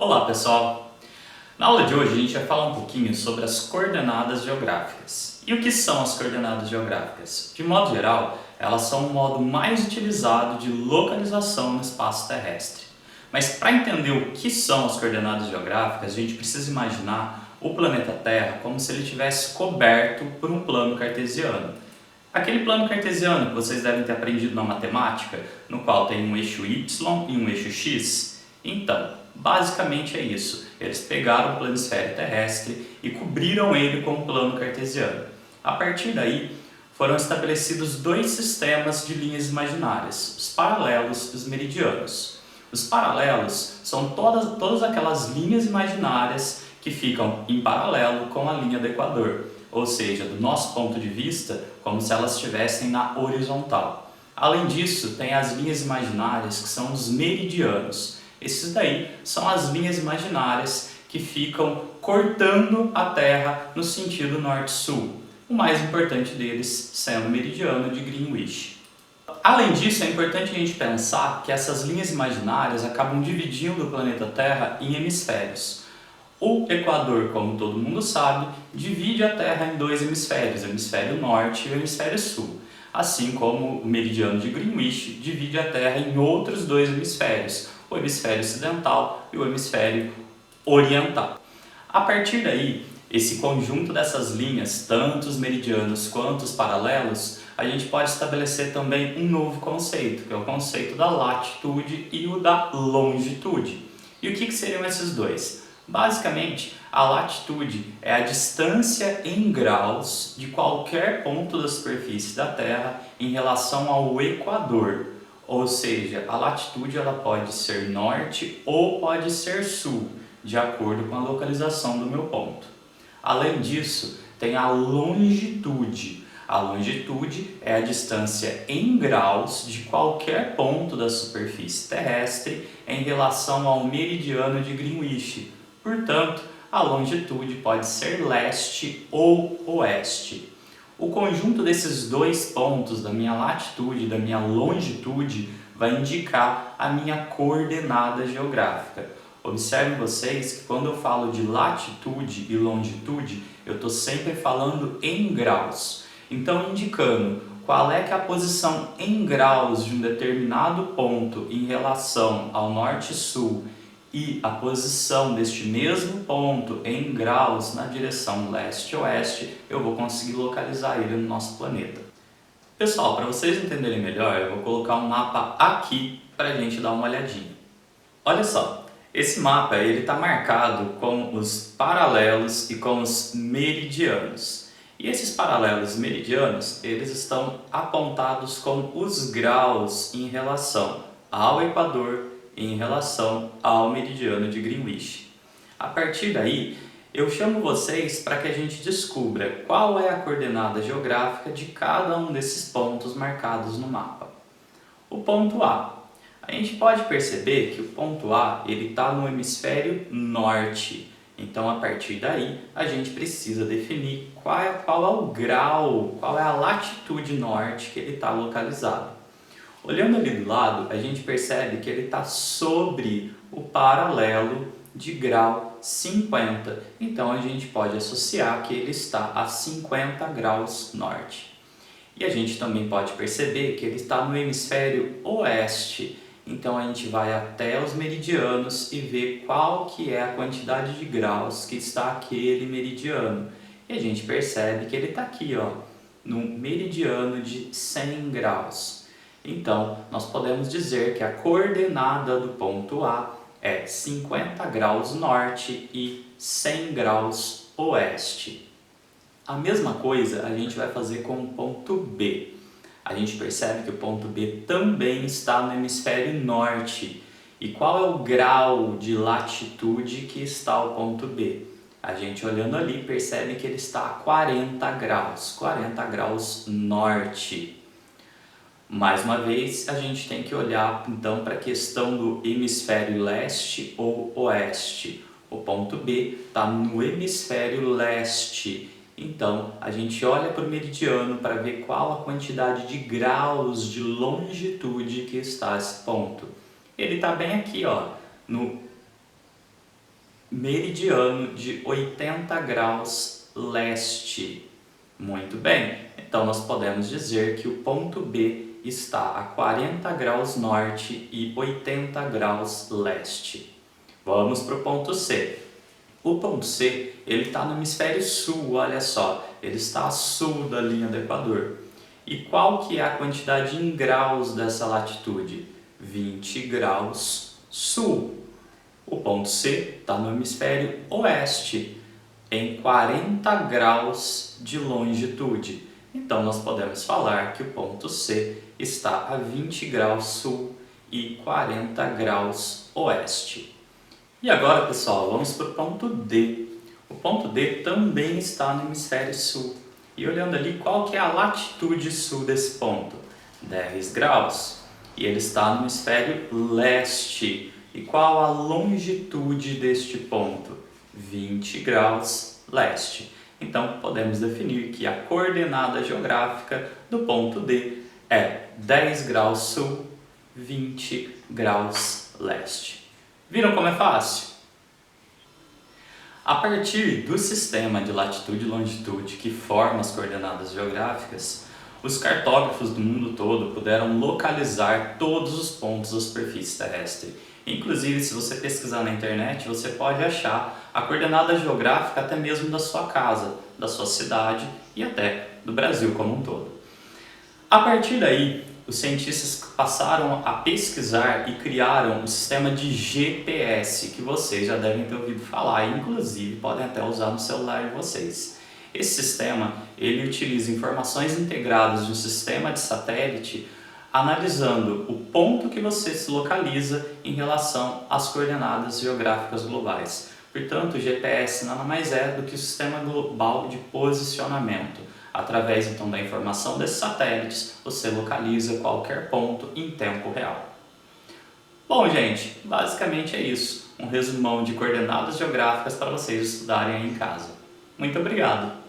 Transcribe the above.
Olá pessoal! Na aula de hoje a gente vai falar um pouquinho sobre as coordenadas geográficas. E o que são as coordenadas geográficas? De modo geral, elas são o modo mais utilizado de localização no espaço terrestre. Mas para entender o que são as coordenadas geográficas, a gente precisa imaginar o planeta Terra como se ele tivesse coberto por um plano cartesiano. Aquele plano cartesiano que vocês devem ter aprendido na matemática, no qual tem um eixo Y e um eixo X. Então, basicamente é isso. Eles pegaram o planisfério terrestre e cobriram ele com um plano cartesiano. A partir daí, foram estabelecidos dois sistemas de linhas imaginárias, os paralelos e os meridianos. Os paralelos são todas aquelas linhas imaginárias que ficam em paralelo com a linha do Equador, ou seja, do nosso ponto de vista, como se elas estivessem na horizontal. Além disso, tem as linhas imaginárias que são os meridianos. Esses daí são as linhas imaginárias que ficam cortando a Terra no sentido norte-sul, o mais importante deles sendo o meridiano de Greenwich. Além disso, é importante a gente pensar que essas linhas imaginárias acabam dividindo o planeta Terra em hemisférios. O Equador, como todo mundo sabe, divide a Terra em dois hemisférios, o hemisfério norte e o hemisfério sul. Assim como o meridiano de Greenwich divide a Terra em outros dois hemisférios, o hemisfério ocidental e o hemisfério oriental. A partir daí, esse conjunto dessas linhas, tanto os meridianos quanto os paralelos, a gente pode estabelecer também um novo conceito, que é o conceito da latitude e o da longitude. E o que seriam esses dois? Basicamente, a latitude é a distância em graus de qualquer ponto da superfície da Terra em relação ao Equador. Ou seja, a latitude ela pode ser norte ou pode ser sul, de acordo com a localização do meu ponto. Além disso, tem a longitude. A longitude é a distância em graus de qualquer ponto da superfície terrestre em relação ao meridiano de Greenwich. Portanto, a longitude pode ser leste ou oeste. O conjunto desses dois pontos, da minha latitude e da minha longitude, vai indicar a minha coordenada geográfica. Observem vocês que quando eu falo de latitude e longitude, eu estou sempre falando em graus. Então, indicando qual é que é a posição em graus de um determinado ponto em relação ao norte-sul e a posição deste mesmo ponto em graus na direção leste-oeste, eu vou conseguir localizar ele no nosso planeta. Pessoal, para vocês entenderem melhor, eu vou colocar um mapa aqui para a gente dar uma olhadinha. Olha só, esse mapa está marcado com os paralelos e com os meridianos. E esses paralelos e meridianos, eles estão apontados com os graus em relação ao Equador em relação ao meridiano de Greenwich. A partir daí, eu chamo vocês para que a gente descubra qual é a coordenada geográfica de cada um desses pontos marcados no mapa. O ponto A. A gente pode perceber que o ponto A está no hemisfério norte. Então, a partir daí, a gente precisa definir qual é o grau, qual é a latitude norte que ele está localizado. Olhando ali do lado, a gente percebe que ele está sobre o paralelo de grau 50. Então, a gente pode associar que ele está a 50 graus norte. E a gente também pode perceber que ele está no hemisfério oeste. Então, a gente vai até os meridianos e vê qual que é a quantidade de graus que está aquele meridiano. E a gente percebe que ele está aqui, ó, no meridiano de 100 graus. Então, nós podemos dizer que a coordenada do ponto A é 50 graus norte e 100 graus oeste. A mesma coisa a gente vai fazer com o ponto B. A gente percebe que o ponto B também está no hemisfério norte. E qual é o grau de latitude que está o ponto B? A gente olhando ali percebe que ele está a 40 graus norte. Mais uma vez, a gente tem que olhar então para a questão do hemisfério leste ou oeste. O ponto B está no hemisfério leste. Então, a gente olha para o meridiano para ver qual a quantidade de graus de longitude que está esse ponto. Ele está bem aqui, ó, no meridiano de 80 graus leste. Muito bem, então nós podemos dizer que o ponto B está a 40 graus norte e 80 graus leste. Vamos para o ponto C. O ponto C ele está no hemisfério sul, olha só, ele está a sul da linha do Equador. E qual que é a quantidade em graus dessa latitude? 20 graus sul. O ponto C está no hemisfério oeste, em 40 graus de longitude. Então, nós podemos falar que o ponto C está a 20 graus sul e 40 graus oeste. E agora, pessoal, vamos para o ponto D. O ponto D também está no hemisfério sul. E olhando ali, qual que é a latitude sul desse ponto? 10 graus. E ele está no hemisfério leste. E qual a longitude deste ponto? 20 graus leste. Então, podemos definir que a coordenada geográfica do ponto D é 10 graus sul, 20 graus leste. Viram como é fácil? A partir do sistema de latitude e longitude que forma as coordenadas geográficas, os cartógrafos do mundo todo puderam localizar todos os pontos da superfície terrestre. Inclusive, se você pesquisar na internet, você pode achar a coordenada geográfica até mesmo da sua casa, da sua cidade e até do Brasil como um todo. A partir daí, os cientistas passaram a pesquisar e criaram um sistema de GPS, que vocês já devem ter ouvido falar, e inclusive podem até usar no celular de vocês. Esse sistema ele utiliza informações integradas de um sistema de satélite, analisando o ponto que você se localiza em relação às coordenadas geográficas globais. Portanto, o GPS nada mais é do que o sistema global de posicionamento. Através então da informação desses satélites, você localiza qualquer ponto em tempo real. Bom, gente, basicamente é isso. Um resumão de coordenadas geográficas para vocês estudarem aí em casa. Muito obrigado!